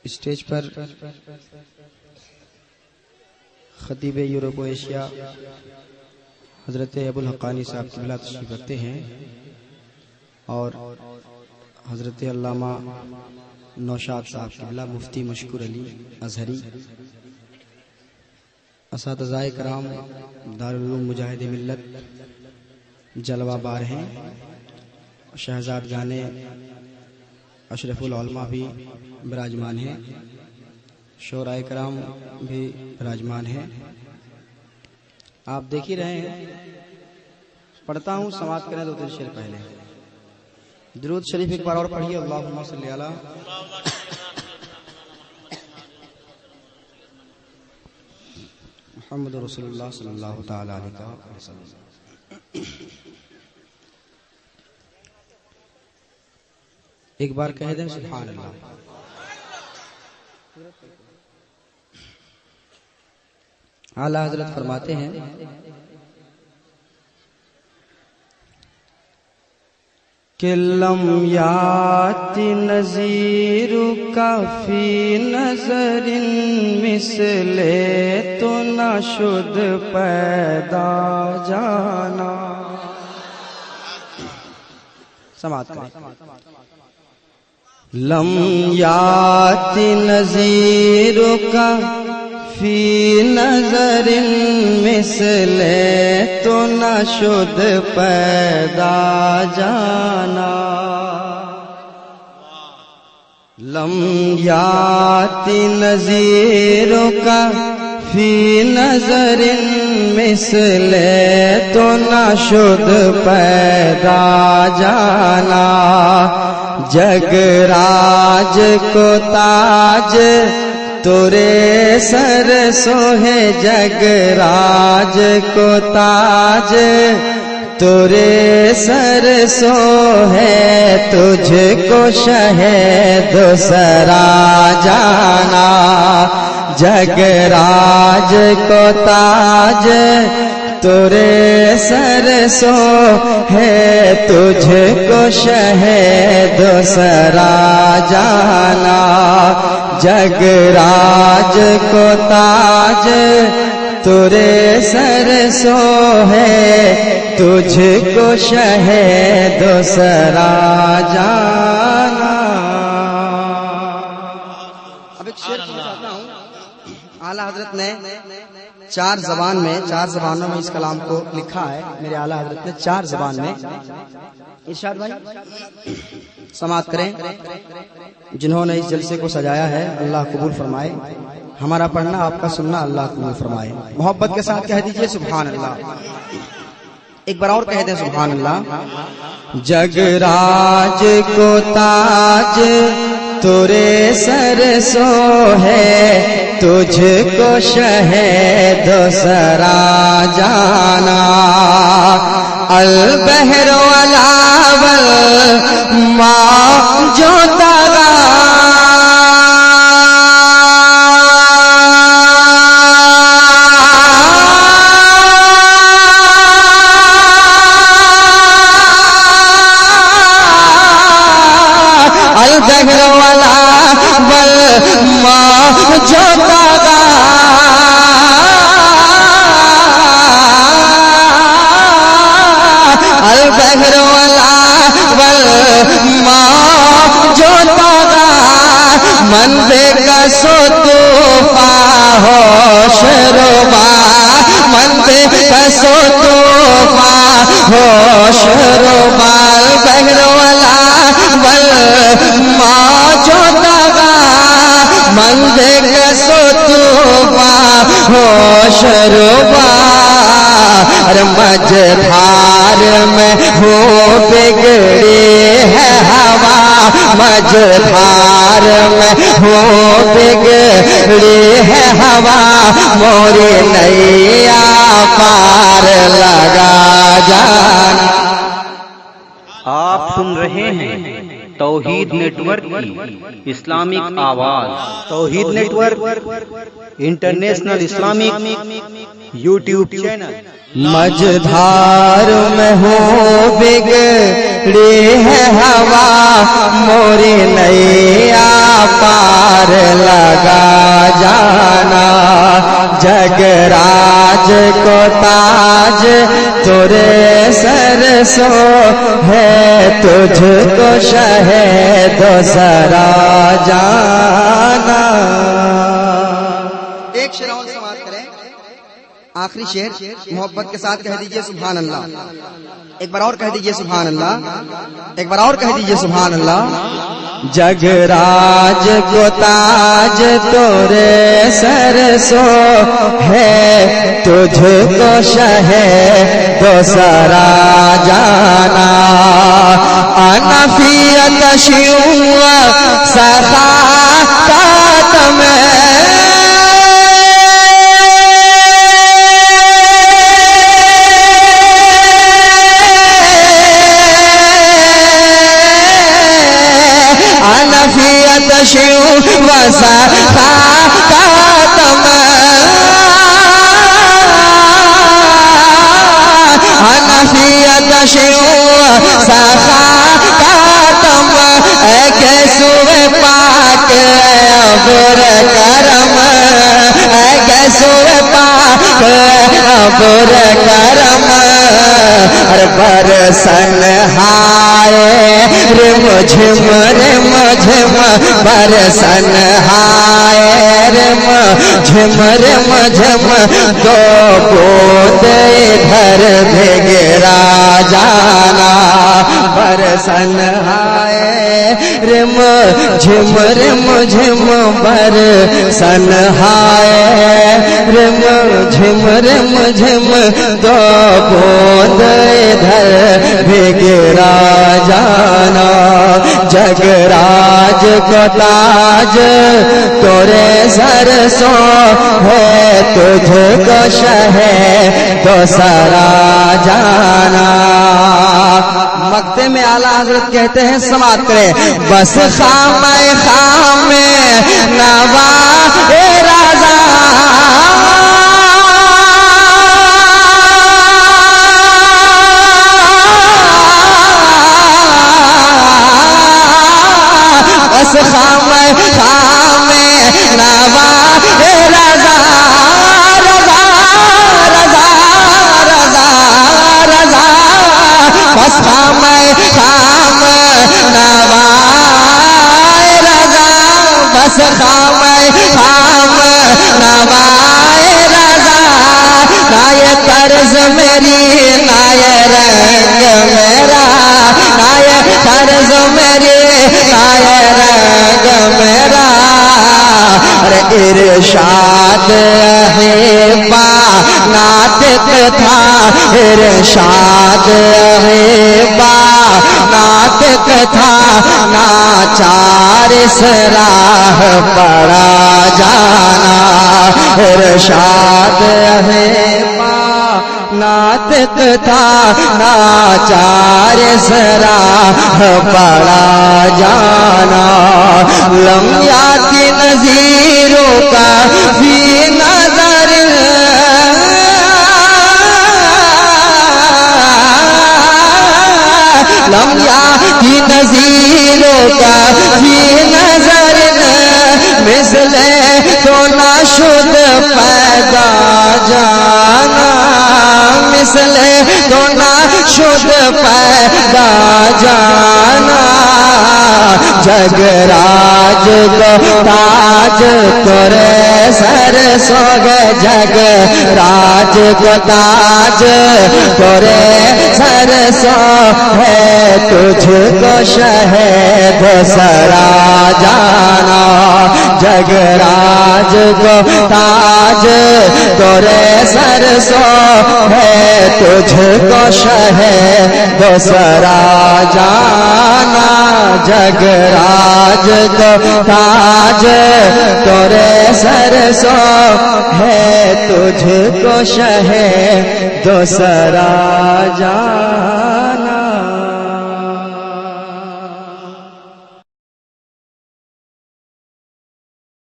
Stage पर खतीब Europe Asia हजरत अबुल हक्कानी साहब क़िबला तशरीफ़ रखते हैं और हजरत अल्लामा नौशाद साहब क़िबला मुफ्ती मशकूर अली अजहरी असातिज़ाए कराम दारुल उलूम मुजाहिद मिल्लत जलवा बार हैं। शहजाद गाने अशरफुल उलमा भी विराजमान हैं, शोराए कराम भी विराजमान हैं। आप देख ही रहे हैं, पढ़ता हूँ, समाप्त करें दो तीन शेर पहले। दुरूद शरीफ एक बार और पढ़िए। अल्लाहुम्मा सल्ली अला मुहम्मद रसूलुल्लाह सल्लल्लाहु तआला अलैहि वसल्लम। एक बार कह दें सुभान अल्लाह। आला हजरत फरमाते हैं कि लम याति नज़ीरु काफी नजरिन मिसले तो न शुद पैदा जाना। समाप्त करें। लम याति नज़ीरु काफी नजरिन मिसले तो न शुद पैदा जाना। लम याति नज़ीरु काफी नजरिन मिसले तो न शुद पैदा जाना। जगराज को ताज तुरे सर सोहे, जगराज को ताज तुरे सर सोहे, तुझको शहद सरा जाना। जगराज को ताज तुरे सर सो है, तुझको शहद सरा जाना। जगराज को ताज तुरे सर सो है, तुझको शहद सरा जाना। अब एक शेर पढ़ना चाहता हूँ। आला हजरत ने चार जबानों में इस कलाम को लिखा है। मेरे आला हजरत ने 4 ज़बान में। इरशाद भाई समाप्त करें। जिन्होंने इस जलसे को सजाया है अल्लाह कबूल फरमाए। हमारा पढ़ना आपका सुनना अल्लाह कबूल फरमाए। मोहब्बत के साथ कह दीजिए सुभान अल्लाह। एक बार और कह दें सुभान अल्लाह। जगराज को ताज तुरे सर सो है, तुझको शहद सरा जाना। अल बहर अलावल माँ जो तारा, अल बहर अलावल माँ जो तारा, अल बहर अलावल माँ जो तारा, मंदे का सो तूफा होश रुबा, मंदे का सो तूफा होश रुबा। बहर अलावल माँ जो तारा, मंदे का सो तूफा होश रुबा। अरे मझधार में हो बिगड़ी है हवा, मझधार में हो बिगड़ी है हवा, मोरी नैया पार लगा जाना। आप सुन रहे हैं तौहीद नेटवर्क की इस्लामिक आवाज। Tauheed network international Islamic YouTube channel. मझधार में हो बिगड़ी है हवा, मोरी नैया पार जगराज को ताज तोरे सरसो है, तुझको शहे दूसरा जाना। एक शेर और समाप्त करें, आखिरी शेर मोहब्बत के साथ कह दीजिए सुभान अल्लाह। एक बार और कह दीजिए सुभान अल्लाह, एक बार और कह दीजिए सुभान अल्लाह। जगराज को ताज तोरे सरसो है, तुझको शहे दूसरा जाना। अनफियत शिवा सखा कातम शिव वसा कातम अनफियत शिव सखा कातम कैसुए पाक अबुर करम कैसुए पाक अबुर करम बरसन हाय रे मुझम बरसन हाय रे मुझम दो बूंद इधर भिगरा जाना। बरसन हाय रे मुझम बरसन हाय रे मुझम दो बूंद इधर भिगरा जाना। जगराज को ताज तोरे सरसो है, तुझको शहे दूसरा जाना। मक्ते में आला हजरत कहते हैं समाप्त करें, बस खामे खामे नवा राजा खामे खामे नवा रजा रजा रजा रजा रजा बस खामे खाम नवा रजा बस खामे खाम नवा रजा। ना ये कर्ज मेरी ना ये रंग मेरा, ना ये कर्ज मेरी ना ये रंग मेरा। इरशाद है बा नातिक था, इरशाद है बा नातिक था, नाचार सराह पड़ा जाना। इरशाद है बा नातिक था, नाचार सराह पड़ा जाना। लम्याती नजीरों का भी नजर लम्याती नजीरों का भी नजर मिसले तो ना शुद्ध पैदा जाना। मिसले तो ना शुद्ध पैदा जाना। जगराज को ताज तोरे सरसो जगराज को ताज तोरे सरसो है, तुझको शहे दूसरा जाना। जगराज को ताज तोरे सरसो है, तुझको शहे दूसरा जाना। जगराज को ताज तोरे सरसो है, तुझको शहे दूसरा जाना।